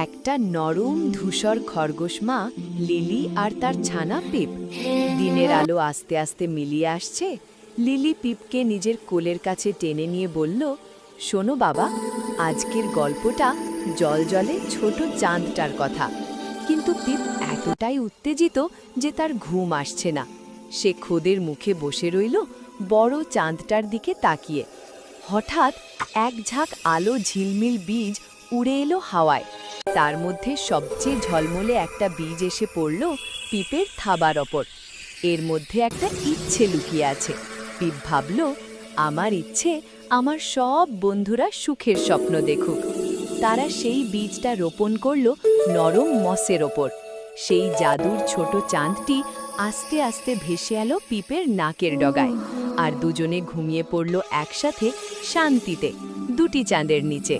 একটা নরম ধূসর খরগোশ মা লিলি আর তার ছানা পিপ। দিনের আলো আস্তে আস্তে মিলিয়ে আসছে। লিলি পিপকে নিজের কোলের কাছে টেনে নিয়ে বলল, শোনো বাবা, আজকের গল্পটা জলজলে ছোট চাঁদটার কথা। কিন্তু পিপ এতটাই উত্তেজিত যে তার ঘুম আসছে না। সে খোদের মুখে বসে রইল, বড় চাঁদটার দিকে তাকিয়ে। হঠাৎ এক ঝাঁক আলো ঝিলমিল বীজ উড়ে এলো হাওয়ায়। তার মধ্যে সবচেয়ে ঝলমলে একটা বীজ এসে পড়ল পিপের থাবার ওপর। এর মধ্যে একটা ইচ্ছে লুকিয়ে আছে। পিপ ভাবল, আমার ইচ্ছে আমার সব বন্ধুরা সুখের স্বপ্ন দেখুক। তারা সেই বীজটা রোপণ করল নরম মসের ওপর। সেই জাদুর ছোট চাঁদটি আস্তে আস্তে ভেসে এলো পিপের নাকের ডগায়, আর দুজনে ঘুমিয়ে পড়ল একসাথে শান্তিতে দুটি চাঁদের নিচে।